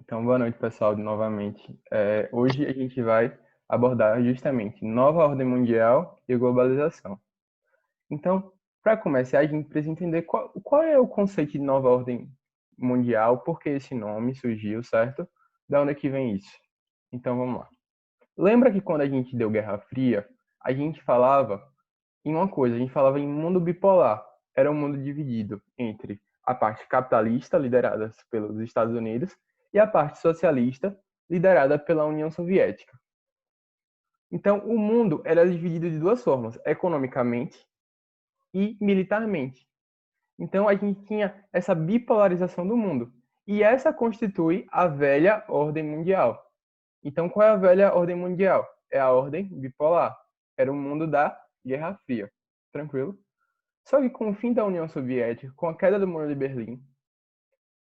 Então, boa noite, pessoal, novamente. Hoje a gente vai abordar justamente nova ordem mundial e globalização. Então, para começar, a gente precisa entender qual é o conceito de nova ordem mundial, por que esse nome surgiu, certo? Da onde é que vem isso? Então, vamos lá. Lembra que quando a gente deu Guerra Fria, a gente falava em uma coisa, a gente falava em mundo bipolar. Era um mundo dividido entre a parte capitalista, liderada pelos Estados Unidos, e a parte socialista, liderada pela União Soviética. Então, o mundo era dividido de duas formas, economicamente e militarmente. Então, a gente tinha essa bipolarização do mundo. E essa constitui a velha ordem mundial. Então, qual é a velha ordem mundial? É a ordem bipolar. Era o mundo da Guerra Fria. Tranquilo? Só que com o fim da União Soviética, com a queda do Muro de Berlim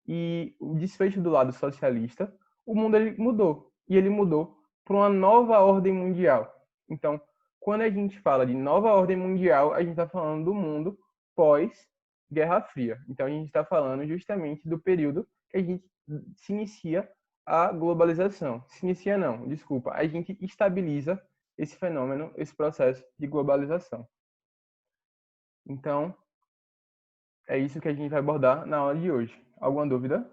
e o desfecho do lado socialista, o mundo ele mudou. E ele mudou para uma nova ordem mundial. Então, quando a gente fala de nova ordem mundial, a gente está falando do mundo pós-Guerra Fria. Então, a gente está falando justamente do período que a gente se inicia a globalização. Se inicia não, desculpa. A gente estabiliza esse fenômeno, esse processo de globalização. Então, é isso que a gente vai abordar na aula de hoje. Alguma dúvida?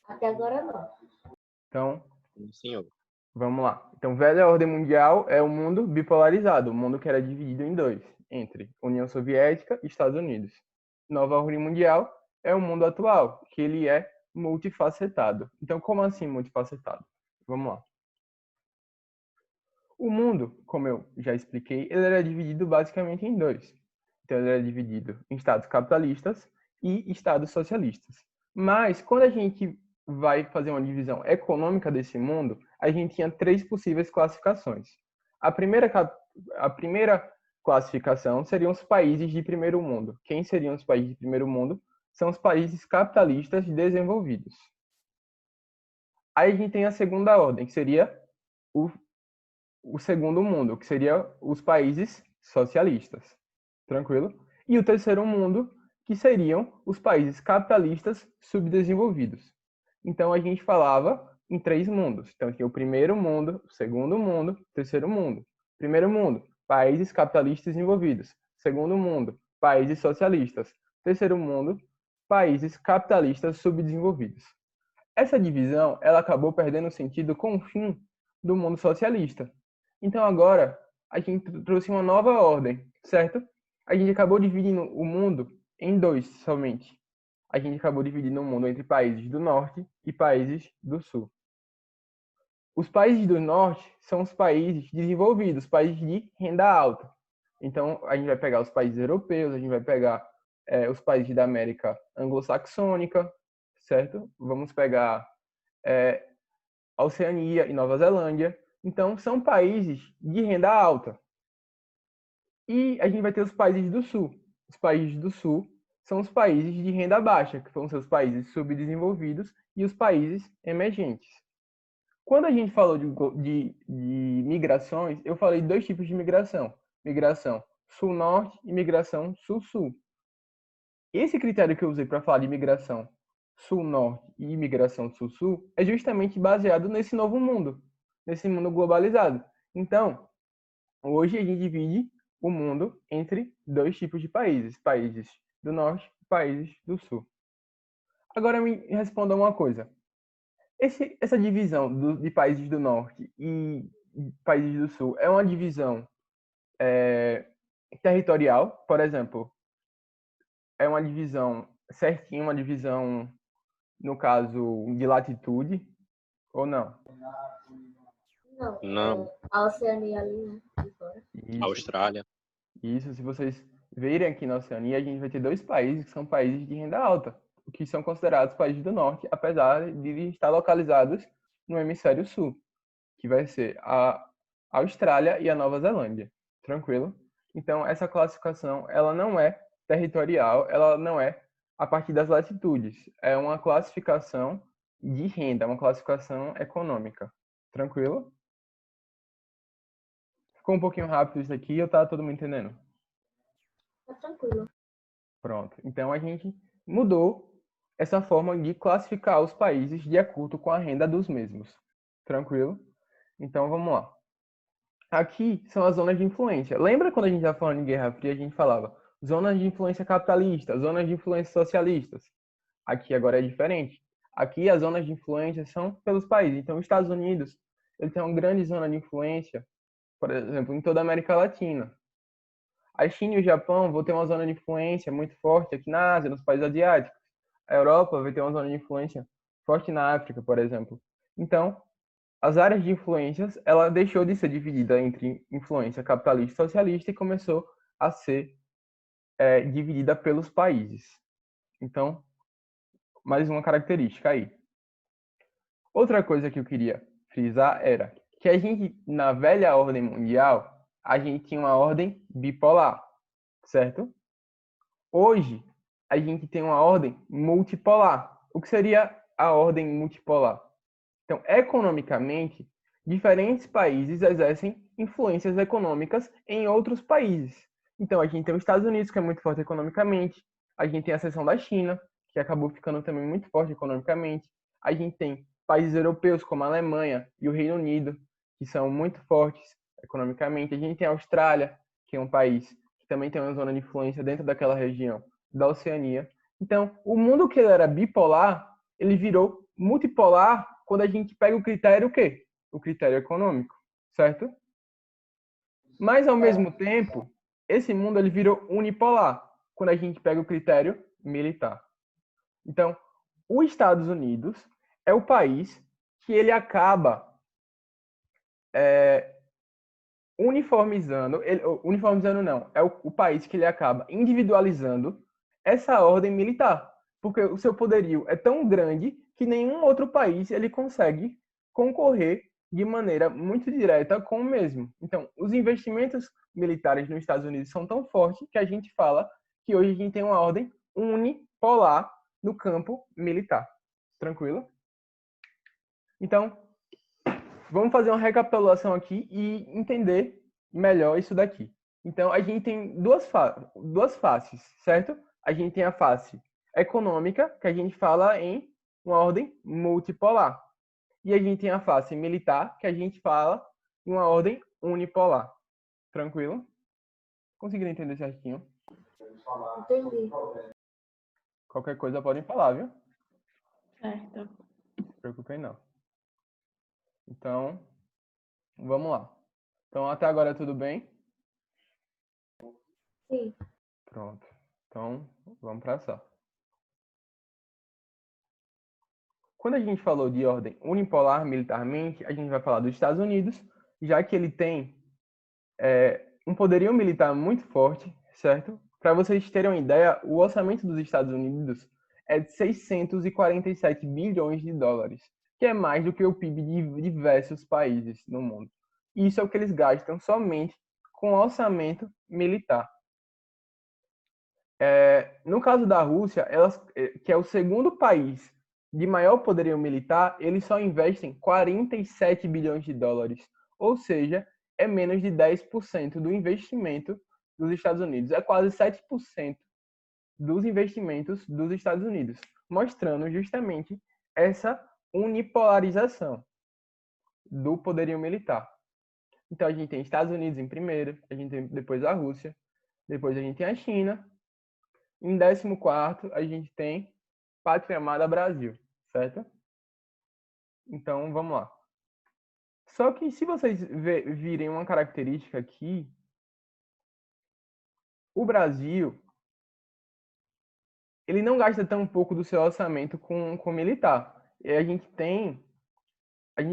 Até agora não. Então, Senhor. vamos lá. Então, velha ordem mundial é o mundo bipolarizado, o mundo que era dividido em dois, entre União Soviética e Estados Unidos. Nova ordem mundial é o mundo atual, que ele é multifacetado. Então, como assim multifacetado? Vamos lá. O mundo, como eu já expliquei, ele era dividido basicamente em dois. Então, ele era dividido em estados capitalistas e estados socialistas. Mas, quando a gente vai fazer uma divisão econômica desse mundo, a gente tinha três possíveis classificações. A primeira classificação seriam os países de primeiro mundo. Quem seriam os países de primeiro mundo? São os países capitalistas desenvolvidos. Aí a gente tem a segunda ordem, que seria o segundo mundo, que seria os países socialistas. Tranquilo? E o terceiro mundo, que seriam os países capitalistas subdesenvolvidos. Então a gente falava em três mundos. Então tinha o primeiro mundo, o segundo mundo, o terceiro mundo. Primeiro mundo, países capitalistas desenvolvidos. Segundo mundo, países socialistas. Terceiro mundo, países capitalistas subdesenvolvidos. Essa divisão, ela acabou perdendo sentido com o fim do mundo socialista. Então agora a gente trouxe uma nova ordem, certo? A gente acabou dividindo o mundo em dois somente. A gente acabou dividindo o mundo entre países do norte e países do sul. Os países do norte são os países desenvolvidos, países de renda alta. Então, a gente vai pegar os países europeus, a gente vai pegar os países da América anglo-saxônica, certo? Vamos pegar a Oceania e Nova Zelândia. Então, são países de renda alta. E a gente vai ter os países do sul. Os países do sul são os países de renda baixa, que vão ser os países subdesenvolvidos e os países emergentes. Quando a gente falou de migrações, eu falei de dois tipos de migração. Migração sul-norte e migração sul-sul. Esse critério que eu usei para falar de migração sul-norte e migração sul-sul é justamente baseado nesse novo mundo, nesse mundo globalizado. Então, hoje a gente divide o mundo entre dois tipos de países, países do norte e países do sul. Agora me responda uma coisa. Essa divisão de países do norte e países do sul é uma divisão territorial? Por exemplo, é uma divisão certinha, uma divisão, no caso, de latitude ou não? Não. A Oceania ali, né? De fora. Isso. Austrália. Isso, se vocês verem aqui na Oceania, a gente vai ter dois países que são países de renda alta, que são considerados países do norte, apesar de estar localizados no hemisfério sul, que vai ser a Austrália e a Nova Zelândia. Tranquilo? Então, essa classificação, ela não é territorial, ela não é a partir das latitudes. É uma classificação de renda, uma classificação econômica. Tranquilo? Ficou um pouquinho rápido isso aqui, ou tá todo mundo entendendo? Tá tranquilo. Pronto. Então a gente mudou essa forma de classificar os países de acordo com a renda dos mesmos. Tranquilo? Então, vamos lá. Aqui são as zonas de influência. Lembra quando a gente estava falando de Guerra Fria, a gente falava zonas de influência capitalista, zonas de influência socialistas. Aqui agora é diferente. Aqui as zonas de influência são pelos países. Então, os Estados Unidos, ele tem uma grande zona de influência, por exemplo, em toda a América Latina. A China e o Japão vão ter uma zona de influência muito forte aqui na Ásia, nos países asiáticos. A Europa vai ter uma zona de influência forte na África, por exemplo. Então, as áreas de influências, ela deixou de ser dividida entre influência capitalista e socialista e começou a ser dividida pelos países. Então, mais uma característica aí. Outra coisa que eu queria frisar era que a gente, na velha ordem mundial, a gente tinha uma ordem bipolar, certo? Hoje, a gente tem uma ordem multipolar. O que seria a ordem multipolar? Então, economicamente, diferentes países exercem influências econômicas em outros países. Então, a gente tem os Estados Unidos, que é muito forte economicamente. A gente tem a seção da China, que acabou ficando também muito forte economicamente. A gente tem países europeus, como a Alemanha e o Reino Unido, que são muito fortes economicamente. A gente tem a Austrália, que é um país que também tem uma zona de influência dentro daquela região da Oceania. Então, o mundo que ele era bipolar, ele virou multipolar quando a gente pega o critério o quê? O critério econômico, certo? Mas, ao mesmo tempo, esse mundo ele virou unipolar quando a gente pega o critério militar. Então, os Estados Unidos é o país que ele acaba uniformizando não, é o país que ele acaba individualizando essa ordem militar, porque o seu poderio é tão grande que nenhum outro país ele consegue concorrer de maneira muito direta com o mesmo. Então, os investimentos militares nos Estados Unidos são tão fortes que a gente fala que hoje a gente tem uma ordem unipolar no campo militar. Tranquilo? Então, vamos fazer uma recapitulação aqui e entender melhor isso daqui. Então, a gente tem duas faces, certo? A gente tem a face econômica, que a gente fala em uma ordem multipolar. E a gente tem a face militar, que a gente fala em uma ordem unipolar. Tranquilo? Conseguiram entender certinho? Entendi. Qualquer coisa podem falar, viu? Certo. Não se preocupem, não. Então, vamos lá. Então, até agora tudo bem? Sim. Pronto. Então, vamos para essa. Quando a gente falou de ordem unipolar militarmente, a gente vai falar dos Estados Unidos, já que ele tem um poderio militar muito forte, certo? Para vocês terem uma ideia, o orçamento dos Estados Unidos é de 647 bilhões de dólares, que é mais do que o PIB de diversos países no mundo. E isso é o que eles gastam somente com orçamento militar. No caso da Rússia, que é o segundo país de maior poderio militar, eles só investem 47 bilhões de dólares. Ou seja, é menos de 10% do investimento dos Estados Unidos. É quase 7% dos investimentos dos Estados Unidos, mostrando justamente essa unipolarização do poderio militar. Então, a gente tem Estados Unidos em primeiro, a gente tem depois a Rússia, depois a gente tem a China. Em 14º, a gente tem Pátria Amada Brasil, certo? Então, vamos lá. Só que se vocês virem uma característica aqui, o Brasil, ele não gasta tão pouco do seu orçamento com militar. E a gente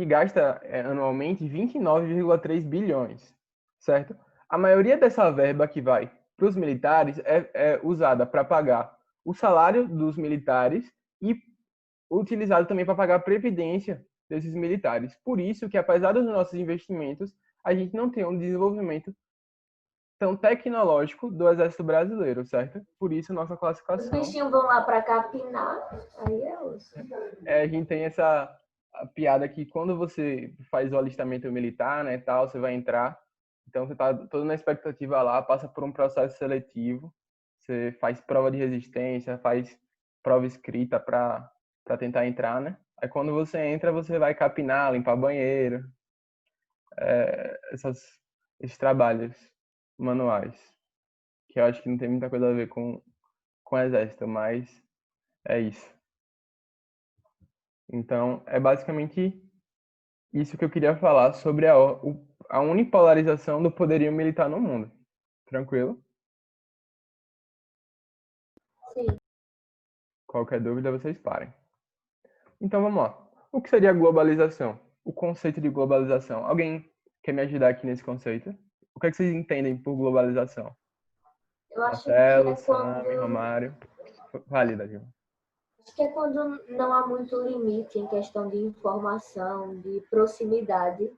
gasta anualmente 29,3 bilhões, certo? A maioria dessa verba que vai para os militares é usada para pagar o salário dos militares e utilizado também para pagar a previdência desses militares. Por isso que, apesar dos nossos investimentos, a gente não tem um desenvolvimento tão tecnológico do Exército Brasileiro, certo? Por isso, nossa Os classificação. bichinhos vão lá pra capinar, aí é osso. A gente tem essa piada que quando você faz o alistamento militar, né, tal, você vai entrar, então você está toda na expectativa lá, passa por um processo seletivo, você faz prova de resistência, faz prova escrita para tentar entrar, né? Aí quando você entra, você vai capinar, limpar banheiro, esses trabalhos manuais, que eu acho que não tem muita coisa a ver com o exército, mas é isso. Então, é basicamente isso que eu queria falar sobre a unipolarização do poderio militar no mundo. Tranquilo? Sim. Qualquer dúvida, vocês parem. Então, vamos lá. O que seria a globalização? O conceito de globalização. Alguém quer me ajudar aqui nesse conceito? O que é que vocês entendem por globalização? Eu acho que Marcelo, é Sami, quando Romário. Válida, Gil. Acho que é quando não há muito limite em questão de informação, de proximidade,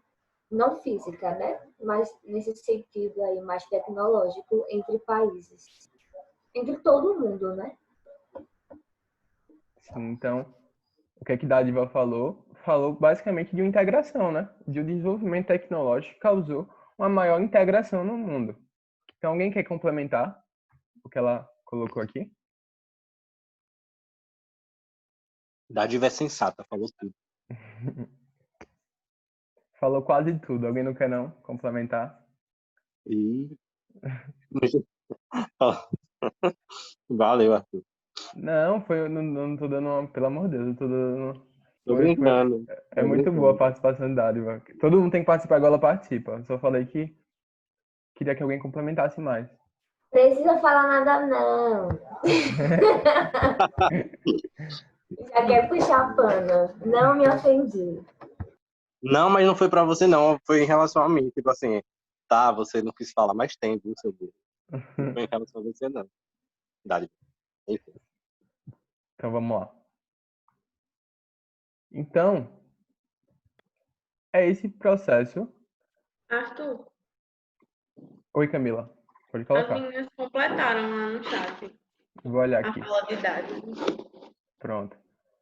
não física, né? Mas nesse sentido aí mais tecnológico entre países, entre todo mundo, né? Sim, então, o que é que Dádiva falou? Falou basicamente de uma integração, né? De um desenvolvimento tecnológico que causou uma maior integração no mundo. Então, alguém quer complementar o que ela colocou aqui? Dádiva é sensata, falou tudo. Falou quase tudo. Alguém não quer não complementar? E valeu, Arthur. Não, não tô dando uma, pelo amor de Deus, eu tô dando. Tô brincando. É Tô muito boa a brincando. participação da Dádiva. Todo mundo tem que participar igual ela participa. Eu só falei que queria que alguém complementasse mais. Precisa falar nada, não. Já quer puxar pano. Não me ofendi. Não, mas não foi pra você, não. Foi em relação a mim. Tipo assim, tá, você não quis falar, mas tem, viu, seu burro? Não foi em relação a você, não. Dádiva. Enfim. Então vamos lá. Então, é esse processo. Arthur, Oi, Camila. Pode as colocar. meninas completaram lá no chat Vou olhar a aqui. fala de idade. Pronto.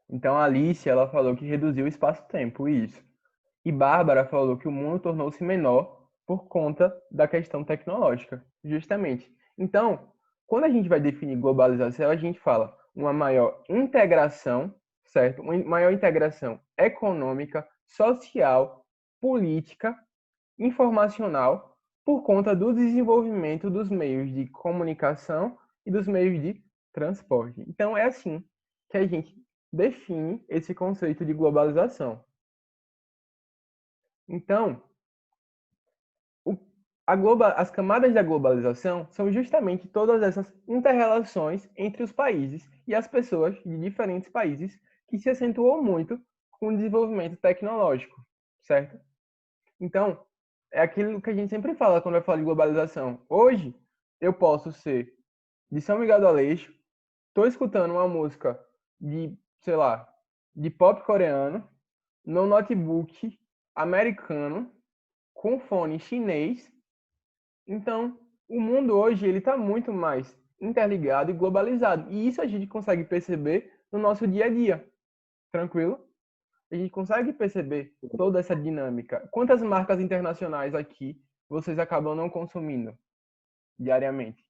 Então a Alice, ela falou que reduziu o espaço-tempo, isso. E Bárbara falou que o mundo tornou-se menor por conta da questão tecnológica, justamente. Então, quando a gente vai definir globalização, a gente fala uma maior integração, certo? Uma maior integração econômica, social, política, informacional, por conta do desenvolvimento dos meios de comunicação e dos meios de transporte. Então, é assim que a gente define esse conceito de globalização. Então, as camadas da globalização são justamente todas essas interrelações entre os países e as pessoas de diferentes países que se acentuou muito com o desenvolvimento tecnológico, certo? Então, é aquilo que a gente sempre fala quando vai falar de globalização. Hoje, eu posso ser de São Miguel do Aleixo, estou escutando uma música de, sei lá, de pop coreano, no notebook americano, com fone chinês. Então, o mundo hoje ele está muito mais interligado e globalizado. E isso a gente consegue perceber no nosso dia a dia. Tranquilo? A gente consegue perceber toda essa dinâmica. Quantas marcas internacionais aqui vocês acabam não consumindo diariamente?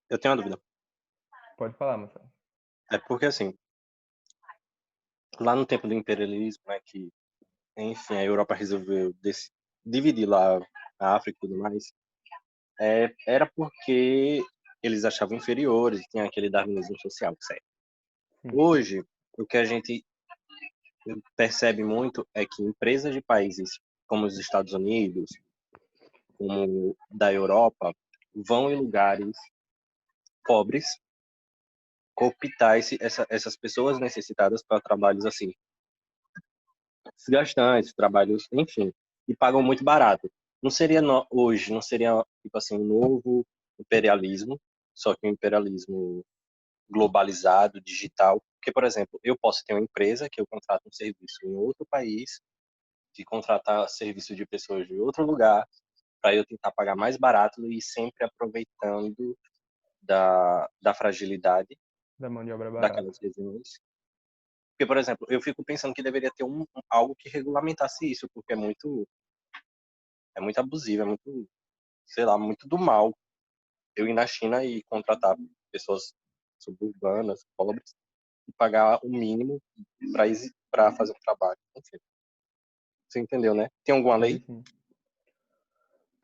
Eu tenho uma dúvida. Pode falar, Marcelo. É porque, assim, lá no tempo do imperialismo, né, que, enfim, a Europa resolveu dividir lá a África e tudo mais, era porque eles achavam inferiores, tinha aquele darwinismo social, certo? Sim. Hoje, o que a gente percebe muito é que empresas de países como os Estados Unidos, como da Europa, vão em lugares pobres cooptar essas pessoas necessitadas para trabalhos assim, desgastantes, trabalhos, enfim, e pagam muito barato. Não seria hoje, não seria tipo assim um novo imperialismo, só que um imperialismo globalizado, digital. Porque, por exemplo, eu posso ter uma empresa que eu contrato um serviço em outro país, de contratar serviço de pessoas de outro lugar, para eu tentar pagar mais barato e sempre aproveitando da fragilidade Da mão de obra barata. daquelas regiões. Porque, por exemplo, eu fico pensando que deveria ter algo que regulamentasse isso, porque é muito abusivo, é muito, sei lá, muito do mal eu ir na China e contratar pessoas suburbanas, pobres, e pagar o mínimo para fazer um trabalho. Enfim, você entendeu, né? Tem alguma Entendi, lei sim.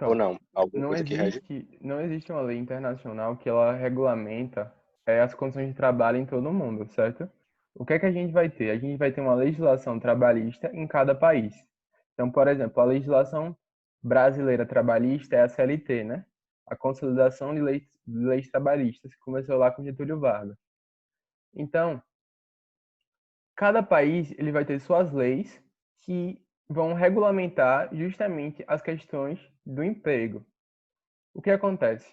ou Então, não? Alguma coisa que rege? não existe uma lei internacional que ela regulamenta as condições de trabalho em todo o mundo, certo? O que é que a gente vai ter? A gente vai ter uma legislação trabalhista em cada país. Então, por exemplo, a legislação brasileira trabalhista é a CLT, né? A Consolidação de Leis Trabalhistas, que começou lá com Getúlio Vargas. Então, cada país ele vai ter suas leis que vão regulamentar justamente as questões do emprego. O que acontece?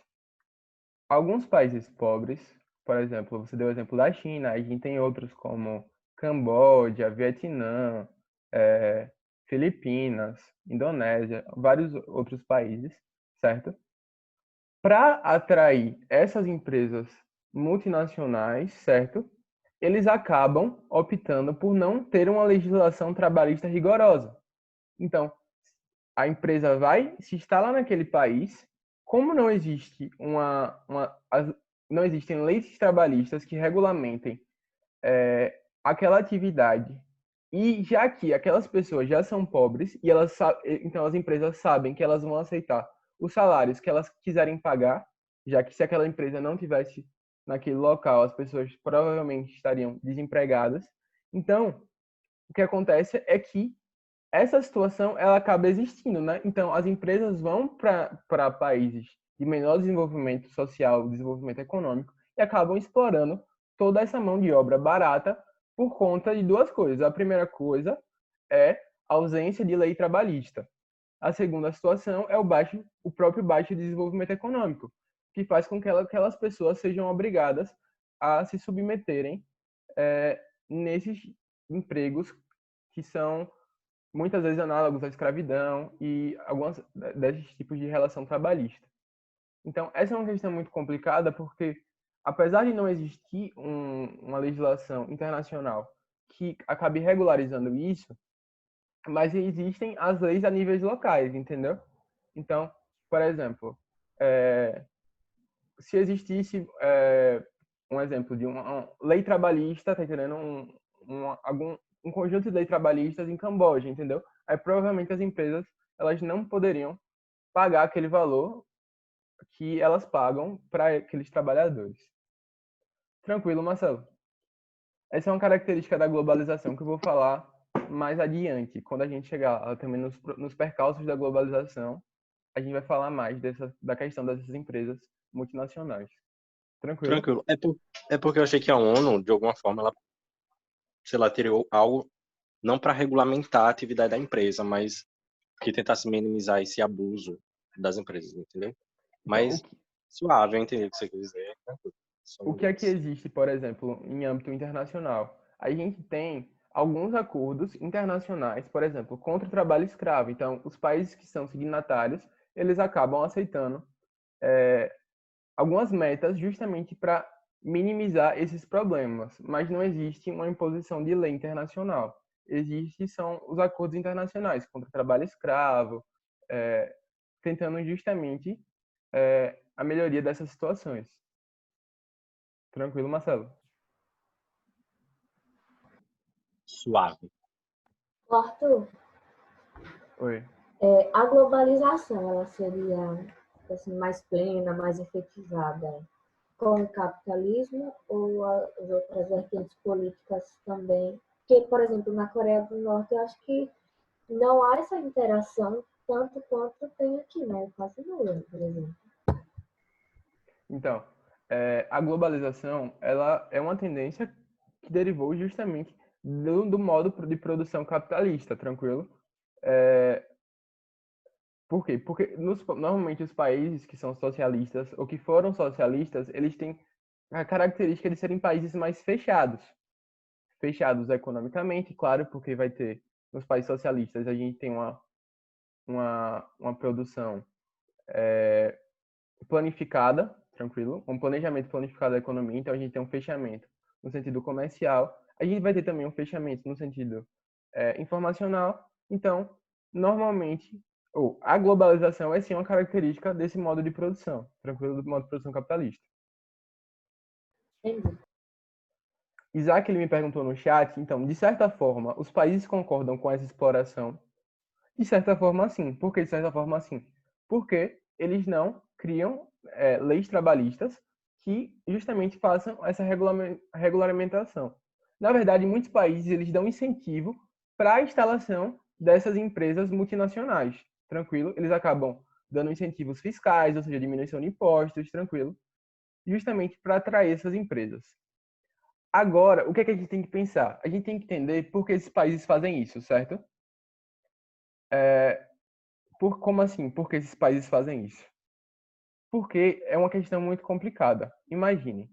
Alguns países pobres, por exemplo, você deu o exemplo da China, a gente tem outros como Camboja, Vietnã, Filipinas, Indonésia, vários outros países, certo? Para atrair essas empresas multinacionais, certo? Eles acabam optando por não ter uma legislação trabalhista rigorosa. Então, a empresa vai se instalar naquele país, como não existe não existem leis trabalhistas que regulamentem aquela atividade, e já que aquelas pessoas já são pobres e então as empresas sabem que elas vão aceitar os salários que elas quiserem pagar, já que se aquela empresa não tivesse naquele local, as pessoas provavelmente estariam desempregadas. Então, o que acontece é que essa situação ela acaba existindo, né? Então, as empresas vão para países de menor desenvolvimento social, desenvolvimento econômico, e acabam explorando toda essa mão de obra barata por conta de duas coisas. A primeira coisa é a ausência de lei trabalhista. A segunda situação é o próprio baixo desenvolvimento econômico, que faz com que aquelas pessoas sejam obrigadas a se submeterem nesses empregos que são muitas vezes análogos à escravidão e alguns desses tipos de relação trabalhista. Então, essa é uma questão muito complicada porque, apesar de não existir uma legislação internacional que acabe regularizando isso, mas existem as leis a níveis locais, entendeu? Então, por exemplo, se existisse um exemplo de uma lei trabalhista, tá entendendo? Um conjunto de leis trabalhistas em Camboja, entendeu? Aí provavelmente as empresas elas não poderiam pagar aquele valor que elas pagam para aqueles trabalhadores. Tranquilo, Marcelo? Essa é uma característica da globalização que eu vou falar mais adiante, quando a gente chegar lá, também nos percalços da globalização, a gente vai falar mais da questão dessas empresas multinacionais. Tranquilo? Tranquilo. É porque eu achei que a ONU, de alguma forma, ela, sei lá, teria algo não para regulamentar a atividade da empresa, mas que tentasse minimizar esse abuso das empresas, entendeu? Então, Mas suave, eu entendi o que você quer dizer. Tranquilo. o que é que existe, por exemplo, em âmbito internacional? A gente tem alguns acordos internacionais, por exemplo, contra o trabalho escravo. Então, os países que são signatários, eles acabam aceitando algumas metas justamente para minimizar esses problemas, mas não existe uma imposição de lei internacional. Existem são os acordos internacionais contra o trabalho escravo, tentando justamente a melhoria dessas situações. Tranquilo, Marcelo? O Suave. Arthur, Oi. a globalização ela seria assim, mais plena, mais efetivada com o capitalismo ou as outras vertentes políticas também? Porque, por exemplo, na Coreia do Norte, eu acho que não há essa interação tanto quanto tem aqui, né? Quase nula, por exemplo. Então, a globalização, ela é uma tendência que derivou justamente do modo de produção capitalista, tranquilo? Por quê? Porque normalmente os países que são socialistas ou que foram socialistas, eles têm a característica de serem países mais fechados. Fechados economicamente, claro, porque vai ter, nos países socialistas, a gente tem uma produção planificada, tranquilo? Um planejamento planificado da economia, então a gente tem um fechamento no sentido comercial, a gente vai ter também um fechamento no sentido informacional, então, normalmente, a globalização é sim uma característica desse modo de produção, tranquilo, do modo de produção capitalista. Entendi. Isaac, ele me perguntou no chat, então, de certa forma, os países concordam com essa exploração? De certa forma, sim. Por que de certa forma, sim? Porque eles não criam leis trabalhistas que justamente façam essa regulamentação. Na verdade, muitos países eles dão incentivo para a instalação dessas empresas multinacionais. Tranquilo? Eles acabam dando incentivos fiscais, ou seja, diminuição de impostos, tranquilo? Justamente para atrair essas empresas. Agora, o que é que a gente tem que pensar? A gente tem que entender por que esses países fazem isso, certo? Como assim? Por que esses países fazem isso? Porque é uma questão muito complicada. Imagine,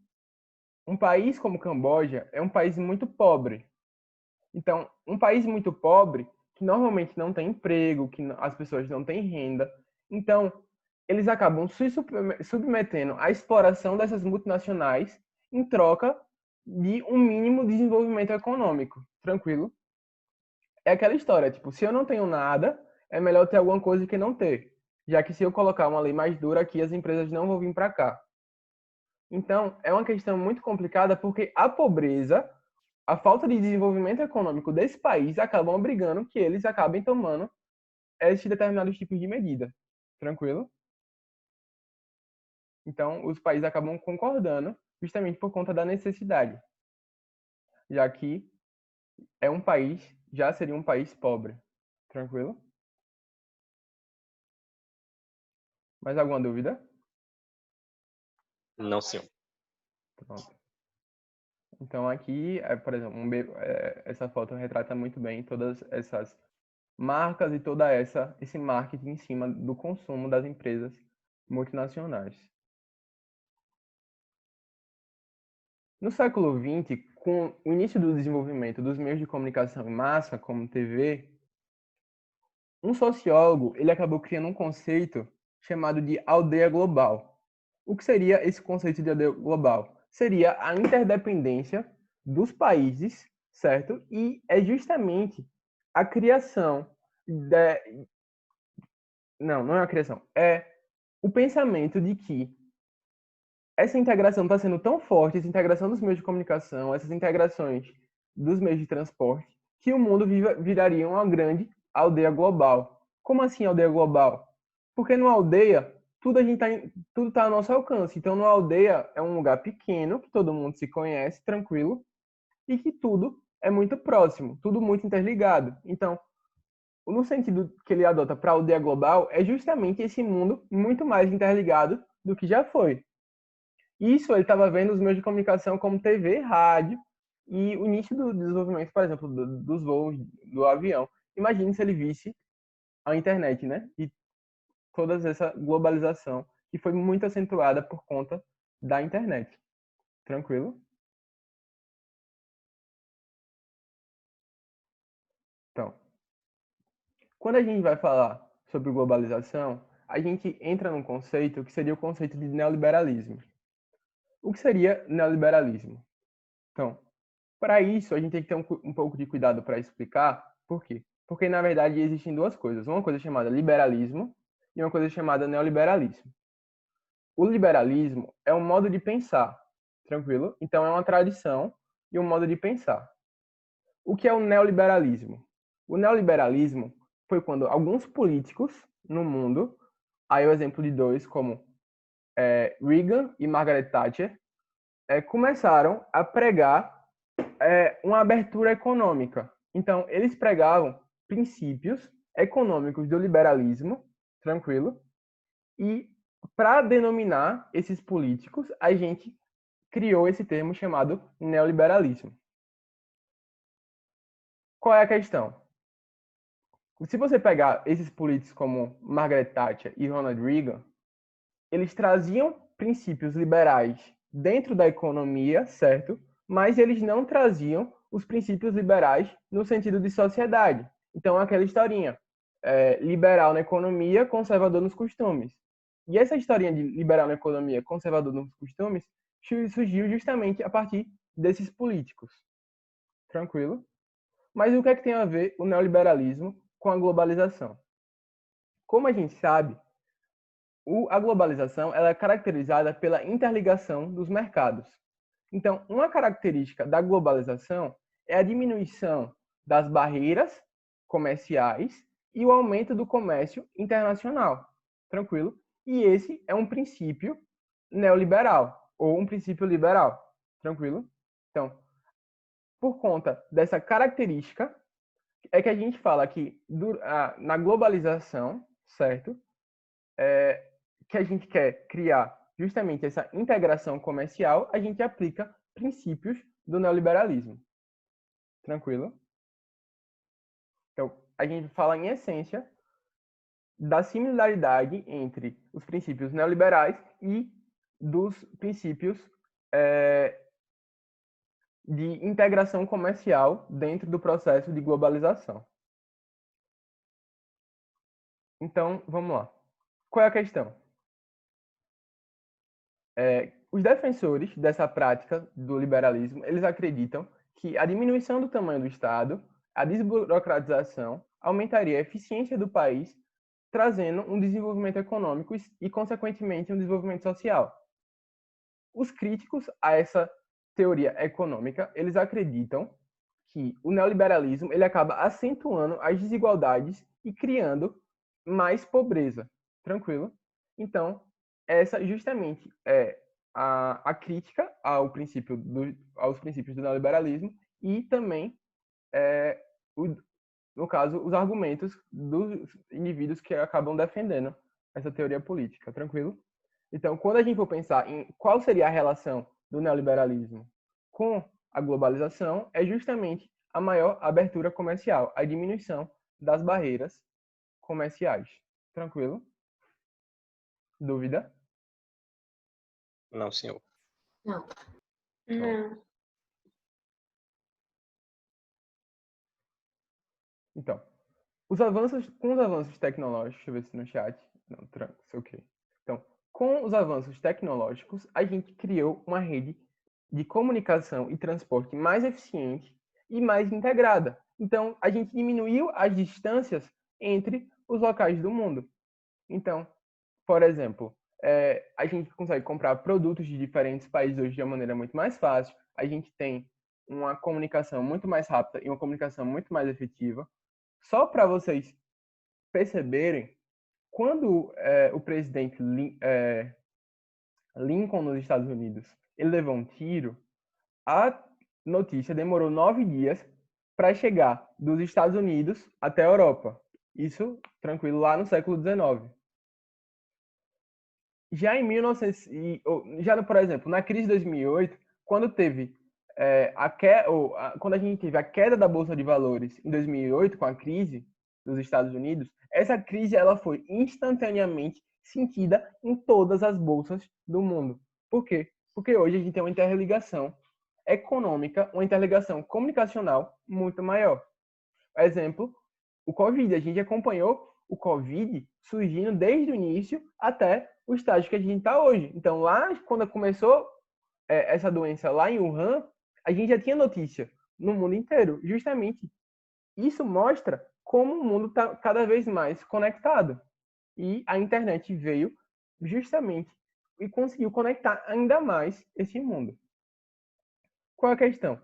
um país como Camboja é um país muito pobre. Então, um país muito pobre, que normalmente não tem emprego, que as pessoas não têm renda, então eles acabam se submetendo à exploração dessas multinacionais em troca de um mínimo desenvolvimento econômico. Tranquilo? É aquela história, tipo, se eu não tenho nada, é melhor ter alguma coisa que não ter. Já que se eu colocar uma lei mais dura aqui, as empresas não vão vir para cá. Então, é uma questão muito complicada porque a pobreza, a falta de desenvolvimento econômico desse país acabam obrigando que eles acabem tomando esses determinados tipos de medida. Tranquilo? Então, os países acabam concordando justamente por conta da necessidade, já que é um país, já seria um país pobre. Tranquilo? Mais alguma dúvida? Não, senhor. Pronto. Então aqui, por exemplo, essa foto retrata muito bem todas essas marcas e toda esse marketing em cima do consumo das empresas multinacionais. No século XX, com o início do desenvolvimento dos meios de comunicação em massa, como TV, um sociólogo ele acabou criando um conceito chamado de aldeia global. O que seria esse conceito de aldeia global? Seria a interdependência dos países, certo? E é justamente a criação não é a criação, é o pensamento de que essa integração está sendo tão forte, essa integração dos meios de comunicação, essas integrações dos meios de transporte, que o mundo viraria uma grande aldeia global. Como assim aldeia global? Porque numa aldeia, tudo está ao nosso alcance. Então, numa aldeia é um lugar pequeno, que todo mundo se conhece, tranquilo, e que tudo é muito próximo, tudo muito interligado. Então, no sentido que ele adota para a aldeia global, é justamente esse mundo muito mais interligado do que já foi. Isso ele estava vendo os meios de comunicação como TV, rádio e o início do desenvolvimento, por exemplo, dos voos do avião. Imagine se ele visse a internet, né? E toda essa globalização que foi muito acentuada por conta da internet. Tranquilo? Então, quando a gente vai falar sobre globalização, a gente entra num conceito que seria o conceito de neoliberalismo. O que seria neoliberalismo? Então, para isso, a gente tem que ter um pouco de cuidado para explicar por quê. Porque, na verdade, existem duas coisas. Uma coisa chamada liberalismo e uma coisa chamada neoliberalismo. O liberalismo é um modo de pensar, tranquilo? Então, é uma tradição e um modo de pensar. O que é o neoliberalismo? O neoliberalismo foi quando alguns políticos no mundo, aí o exemplo de dois, como Reagan e Margaret Thatcher, começaram a pregar uma abertura econômica. Então, eles pregavam princípios econômicos do liberalismo, tranquilo, e para denominar esses políticos, a gente criou esse termo chamado neoliberalismo. Qual é a questão? Se você pegar esses políticos como Margaret Thatcher e Ronald Reagan, eles traziam princípios liberais dentro da economia, certo? Mas eles não traziam os princípios liberais no sentido de sociedade. Então, aquela historinha, liberal na economia, conservador nos costumes. E essa historinha de liberal na economia, conservador nos costumes, surgiu justamente a partir desses políticos. Tranquilo? Mas o que é que tem a ver o neoliberalismo com a globalização? Como a gente sabe, a globalização ela é caracterizada pela interligação dos mercados. Então, uma característica da globalização é a diminuição das barreiras comerciais e o aumento do comércio internacional. Tranquilo? E esse é um princípio neoliberal ou um princípio liberal. Tranquilo? Então, por conta dessa característica, é que a gente fala que na globalização, certo? Que a gente quer criar justamente essa integração comercial, a gente aplica princípios do neoliberalismo. Tranquilo? Então, a gente fala em essência da similaridade entre os princípios neoliberais e dos princípios de integração comercial dentro do processo de globalização. Então, vamos lá. Qual é a questão? Os defensores dessa prática do liberalismo, eles acreditam que a diminuição do tamanho do Estado, a desburocratização, aumentaria a eficiência do país, trazendo um desenvolvimento econômico e, consequentemente, um desenvolvimento social. Os críticos a essa teoria econômica, eles acreditam que o neoliberalismo ele acaba acentuando as desigualdades e criando mais pobreza. Tranquilo? Então, essa justamente é a crítica aos princípios do neoliberalismo e também, no caso, os argumentos dos indivíduos que acabam defendendo essa teoria política. Tranquilo? Então, quando a gente for pensar em qual seria a relação do neoliberalismo com a globalização, é justamente a maior abertura comercial, a diminuição das barreiras comerciais. Tranquilo? Dúvida? Não, senhor. Não. Não. Então, com os avanços tecnológicos, deixa eu ver se no chat, não, tranquilo, ok. Então, com os avanços tecnológicos, a gente criou uma rede de comunicação e transporte mais eficiente e mais integrada. Então, a gente diminuiu as distâncias entre os locais do mundo. Então, por exemplo, a gente consegue comprar produtos de diferentes países hoje de uma maneira muito mais fácil. A gente tem uma comunicação muito mais rápida e uma comunicação muito mais efetiva. Só para vocês perceberem, quando o presidente Lincoln nos Estados Unidos ele levou um tiro, a notícia demorou 9 dias para chegar dos Estados Unidos até a Europa. Isso, tranquilo, lá no século XIX. Já em 1900, por exemplo, na crise de 2008, quando teve quando a gente teve a queda da bolsa de valores em 2008 com a crise dos Estados Unidos, essa crise ela foi instantaneamente sentida em todas as bolsas do mundo. Por quê? Porque hoje a gente tem uma interligação econômica, uma interligação comunicacional muito maior. Por exemplo, o Covid. A gente acompanhou o Covid surgindo desde o início até o estágio que a gente está hoje. Então, lá, quando começou essa doença lá em Wuhan, a gente já tinha notícia no mundo inteiro. Justamente, isso mostra como o mundo está cada vez mais conectado. E a internet veio justamente e conseguiu conectar ainda mais esse mundo. Qual é a questão?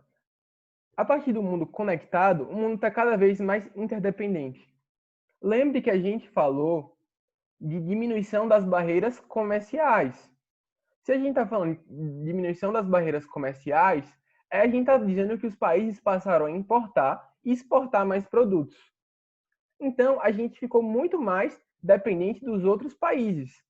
A partir do mundo conectado, o mundo está cada vez mais interdependente. Lembre que a gente falou de diminuição das barreiras comerciais. Se a gente está falando de diminuição das barreiras comerciais, a gente está dizendo que os países passaram a importar e exportar mais produtos. Então, a gente ficou muito mais dependente dos outros países.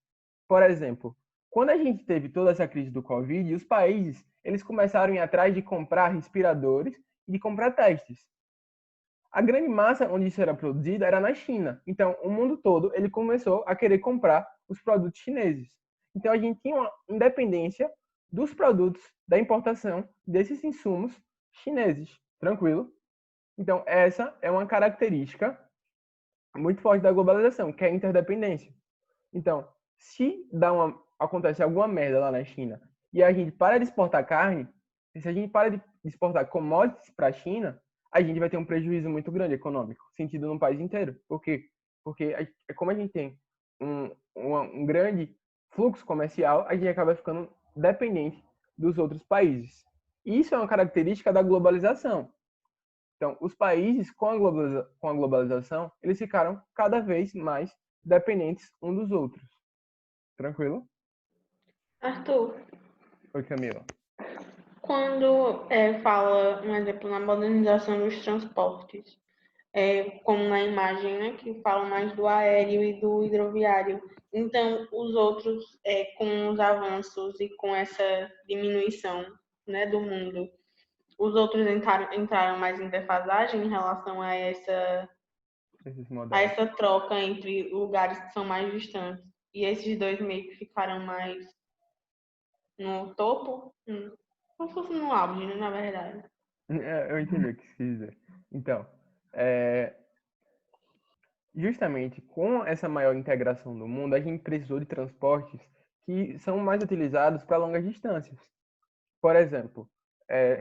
Por exemplo, quando a gente teve toda essa crise do Covid, os países eles começaram a ir atrás de comprar respiradores e de comprar testes. A grande massa onde isso era produzido era na China. Então, o mundo todo ele começou a querer comprar os produtos chineses. Então, a gente tinha uma independência dos produtos da importação desses insumos chineses. Tranquilo? Então, essa é uma característica muito forte da globalização, que é a interdependência. Então, se acontece alguma merda lá na China e a gente para de exportar carne, se a gente para de exportar commodities para a China, a gente vai ter um prejuízo muito grande econômico, sentido no país inteiro. Por quê? Porque como a gente tem um grande fluxo comercial, a gente acaba ficando dependente dos outros países. Isso é uma característica da globalização. Então, os países com a globalização, eles ficaram cada vez mais dependentes uns dos outros. Tranquilo? Arthur, Oi, Camila. quando fala, um exemplo, na modernização dos transportes, como na imagem, né, que fala mais do aéreo e do hidroviário, então os outros, com os avanços e com essa diminuição, né, do mundo, os outros entraram mais em defasagem em relação a Esses modais. essa troca entre lugares que são mais distantes. E esses dois meio que ficaram mais no topo, como se fosse no auge, né, na verdade. Eu entendi o que você quis dizer. Então, justamente com essa maior integração do mundo, a gente precisou de transportes que são mais utilizados para longas distâncias. Por exemplo,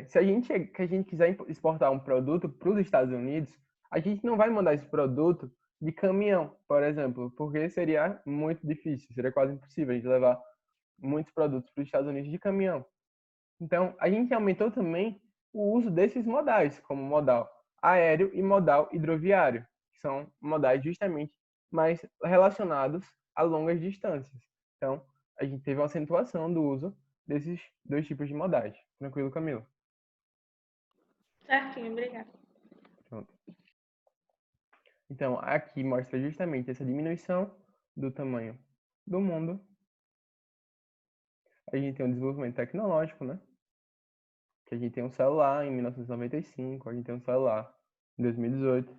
se a gente quiser exportar um produto para os Estados Unidos, a gente não vai mandar esse produto de caminhão, por exemplo, porque seria muito difícil, seria quase impossível a gente levar muitos produtos para os Estados Unidos de caminhão. Então, a gente aumentou também o uso desses modais, como modal aéreo e modal hidroviário, que são modais justamente mais relacionados a longas distâncias. Então, a gente teve uma acentuação do uso desses dois tipos de modais. Tranquilo, Camila? Certinho, obrigada. Pronto. Então, aqui mostra justamente essa diminuição do tamanho do mundo. A gente tem um desenvolvimento tecnológico, né? Que a gente tem um celular em 1995, a gente tem um celular em 2018,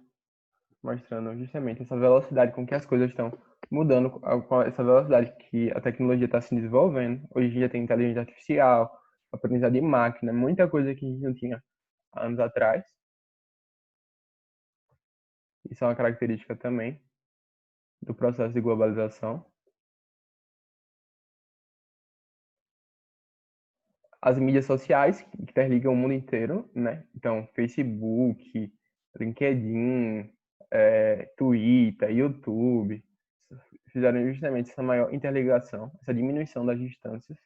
mostrando justamente essa velocidade com que as coisas estão mudando, com essa velocidade que a tecnologia está se desenvolvendo. Hoje em dia tem inteligência artificial, aprendizado de máquina, muita coisa que a gente não tinha há anos atrás. Isso é uma característica também do processo de globalização. As mídias sociais que interligam o mundo inteiro, né? Então, Facebook, LinkedIn, Twitter, YouTube, fizeram justamente essa maior interligação, essa diminuição das distâncias.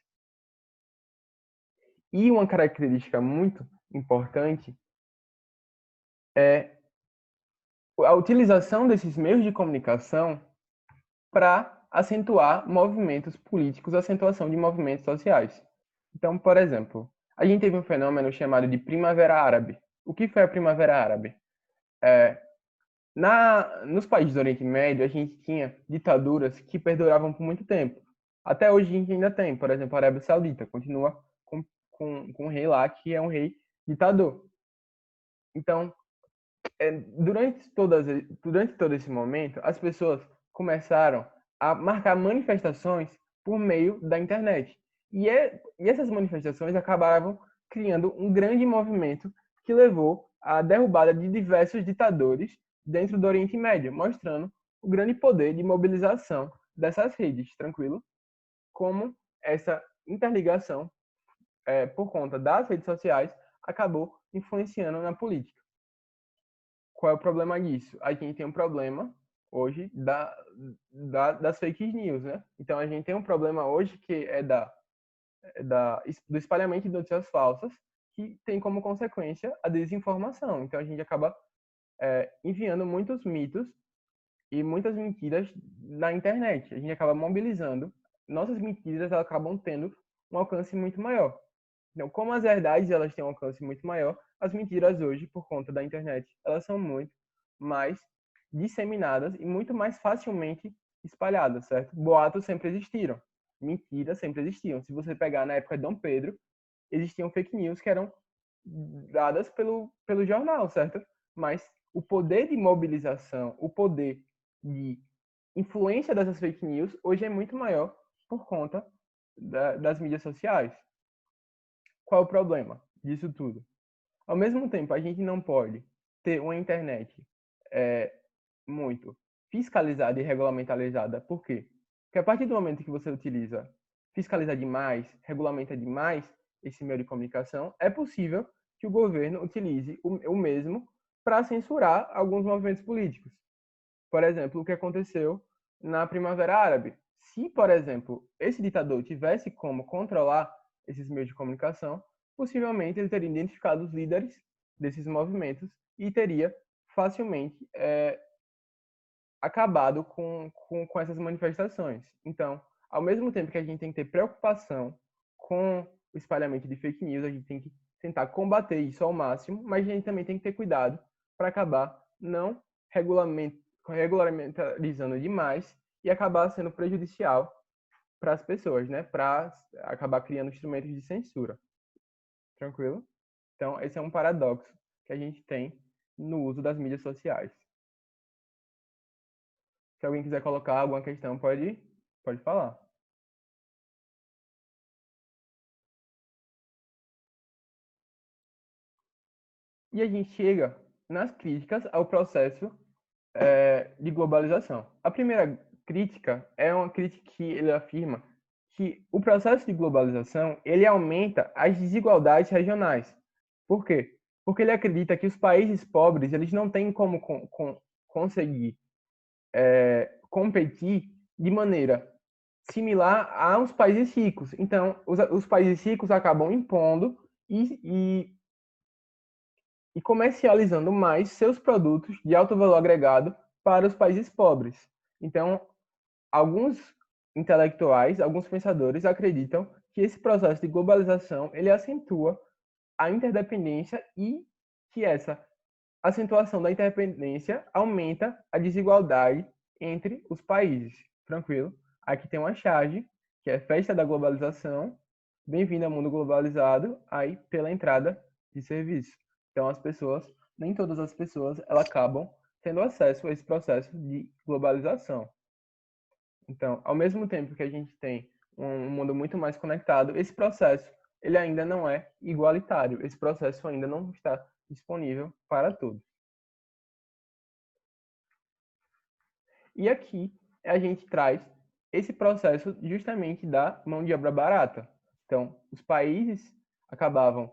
E uma característica muito importante é a utilização desses meios de comunicação para acentuar movimentos políticos, acentuação de movimentos sociais. Então, por exemplo, a gente teve um fenômeno chamado de Primavera Árabe. O que foi a Primavera Árabe? Nos países do Oriente Médio, a gente tinha ditaduras que perduravam por muito tempo. Até hoje a gente ainda tem, por exemplo, a Arábia Saudita continua com um rei lá que é um rei ditador. Então, durante todo esse momento, as pessoas começaram a marcar manifestações por meio da internet. E essas manifestações acabavam criando um grande movimento que levou à derrubada de diversos ditadores dentro do Oriente Médio, mostrando o grande poder de mobilização dessas redes, tranquilo? Como essa interligação, por conta das redes sociais, acabou influenciando na política. Qual é o problema disso? A gente tem um problema hoje das fake news, né? Então, a gente tem um problema hoje que é do espalhamento de notícias falsas, que tem como consequência a desinformação. Então, a gente acaba enviando muitos mitos e muitas mentiras na internet. A gente acaba mobilizando. Nossas mentiras elas acabam tendo um alcance muito maior. Então, como as verdades elas têm um alcance muito maior, as mentiras hoje, por conta da internet, elas são muito mais disseminadas e muito mais facilmente espalhadas, certo? Boatos sempre existiram, mentiras sempre existiam. Se você pegar na época de Dom Pedro, existiam fake news que eram dadas pelo jornal, certo? Mas o poder de mobilização, o poder de influência dessas fake news hoje é muito maior por conta das mídias sociais. Qual é o problema disso tudo? Ao mesmo tempo, a gente não pode ter uma internet muito fiscalizada e regulamentalizada. Por quê? Porque a partir do momento que você fiscaliza demais, regulamenta demais esse meio de comunicação, é possível que o governo utilize o mesmo para censurar alguns movimentos políticos. Por exemplo, o que aconteceu na Primavera Árabe. Se, por exemplo, esse ditador tivesse como controlar esses meios de comunicação, possivelmente ele teria identificado os líderes desses movimentos e teria facilmente acabado com essas manifestações. Então, ao mesmo tempo que a gente tem que ter preocupação com o espalhamento de fake news, a gente tem que tentar combater isso ao máximo, mas a gente também tem que ter cuidado para acabar não regularizando demais e acabar sendo prejudicial para as pessoas, né? Para acabar criando instrumentos de censura. Tranquilo? Então, esse é um paradoxo que a gente tem no uso das mídias sociais. Se alguém quiser colocar alguma questão, pode falar. E a gente chega nas críticas ao processo de globalização. A primeira crítica é uma crítica que ele afirma que o processo de globalização ele aumenta as desigualdades regionais. Por quê? Porque ele acredita que os países pobres eles não têm como conseguir competir de maneira similar aos países ricos. Então, os países ricos acabam impondo e comercializando mais seus produtos de alto valor agregado para os países pobres. Então, alguns intelectuais, alguns pensadores acreditam que esse processo de globalização ele acentua a interdependência e que essa acentuação da interdependência aumenta a desigualdade entre os países. Tranquilo? Aqui tem uma charge, que é Festa da Globalização. Bem-vindo ao mundo globalizado, aí pela entrada de serviço. Então, as pessoas, nem todas as pessoas, elas acabam tendo acesso a esse processo de globalização. Então, ao mesmo tempo que a gente tem um mundo muito mais conectado, esse processo ele ainda não é igualitário. Esse processo ainda não está disponível para todos. E aqui a gente traz esse processo justamente da mão de obra barata. Então, os países acabavam,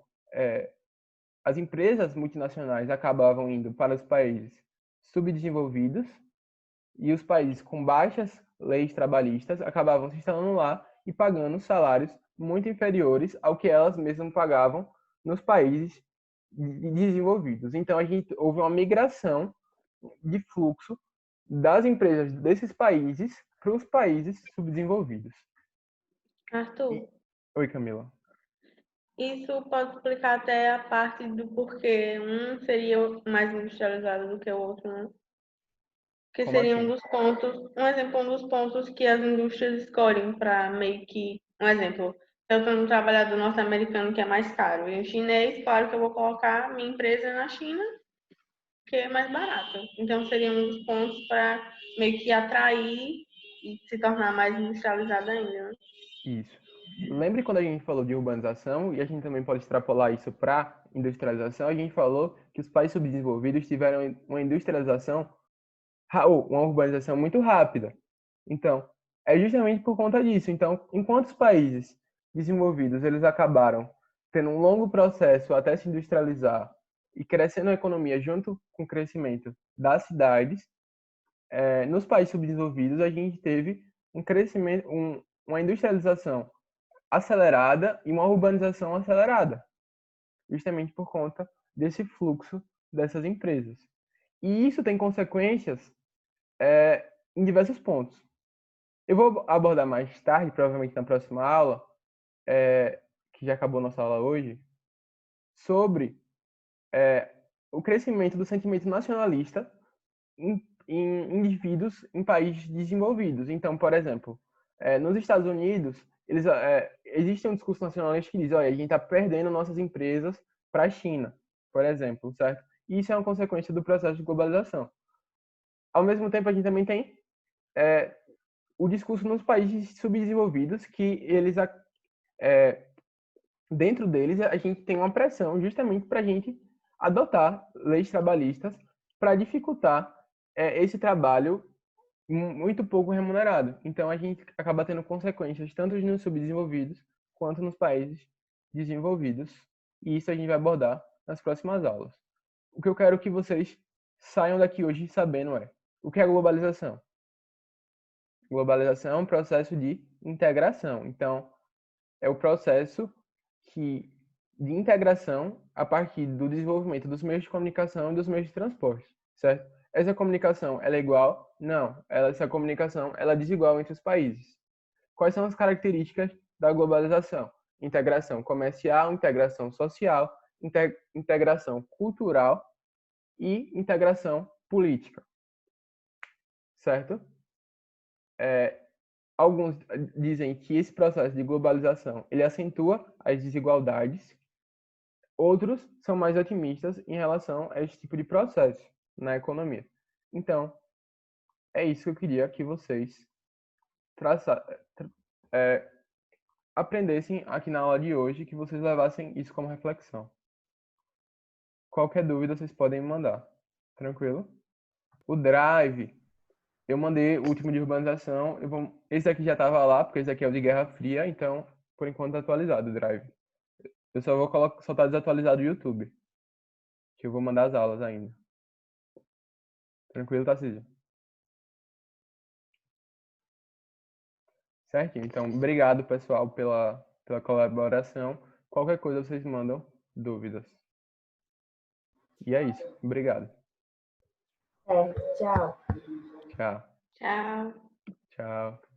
as empresas multinacionais acabavam indo para os países subdesenvolvidos e os países com baixas leis trabalhistas acabavam se instalando lá e pagando salários muito inferiores ao que elas mesmas pagavam nos países desenvolvidos. Então, houve uma migração de fluxo das empresas desses países para os países subdesenvolvidos. Arthur, Oi, Camila. isso pode explicar até a parte do porquê um seria mais industrializado do que o outro, né? Que Como seria assim? um dos pontos que as indústrias escolhem para meio que, um exemplo, se eu sou um trabalhador norte-americano que é mais caro e um chinês, claro que eu vou colocar minha empresa na China, que é mais barato. Então seria um dos pontos para meio que atrair e se tornar mais industrializado ainda, né? Isso. Lembre quando a gente falou de urbanização, e a gente também pode extrapolar isso para industrialização, a gente falou que os países subdesenvolvidos tiveram uma industrialização, ou uma urbanização muito rápida. Então, é justamente por conta disso. Então, enquanto os países desenvolvidos eles acabaram tendo um longo processo até se industrializar e crescendo a economia junto com o crescimento das cidades, nos países subdesenvolvidos a gente teve um crescimento, uma industrialização acelerada e uma urbanização acelerada, justamente por conta desse fluxo dessas empresas. E isso tem consequências em diversos pontos. Eu vou abordar mais tarde, provavelmente na próxima aula, que já acabou nossa aula hoje, sobre o crescimento do sentimento nacionalista em indivíduos em países desenvolvidos. Então, por exemplo, nos Estados Unidos, existe um discurso nacionalista que diz, olha, a gente está perdendo nossas empresas para a China, por exemplo, certo? E isso é uma consequência do processo de globalização. Ao mesmo tempo, a gente também tem o discurso nos países subdesenvolvidos, que eles, dentro deles, a gente tem uma pressão justamente para a gente adotar leis trabalhistas para dificultar esse trabalho muito pouco remunerado. Então, a gente acaba tendo consequências tanto nos subdesenvolvidos quanto nos países desenvolvidos. E isso a gente vai abordar nas próximas aulas. O que eu quero que vocês saiam daqui hoje sabendo é o que é globalização. Globalização é um processo de integração. Então, é o processo de integração a partir do desenvolvimento dos meios de comunicação e dos meios de transporte, certo? Essa comunicação, ela é igual? Não. Essa comunicação, ela é desigual entre os países. Quais são as características da globalização? Integração comercial, integração social, integração cultural e integração política, certo? Alguns dizem que esse processo de globalização ele acentua as desigualdades. Outros são mais otimistas em relação a esse tipo de processo na economia. Então, é isso que eu queria que vocês aprendessem aqui na aula de hoje, que vocês levassem isso como reflexão. Qualquer dúvida, vocês podem me mandar. Tranquilo? O Drive, eu mandei o último de urbanização. Esse aqui já estava lá, porque esse aqui é o de Guerra Fria, então, por enquanto, tá atualizado o Drive. Eu só vou soltar desatualizado o YouTube, que eu vou mandar as aulas ainda. Tranquilo, Tarcísio? Certo? Então, obrigado, pessoal, pela colaboração. Qualquer coisa, vocês mandam dúvidas. E é isso. Obrigado. Tchau. Tchau. Tchau. Tchau.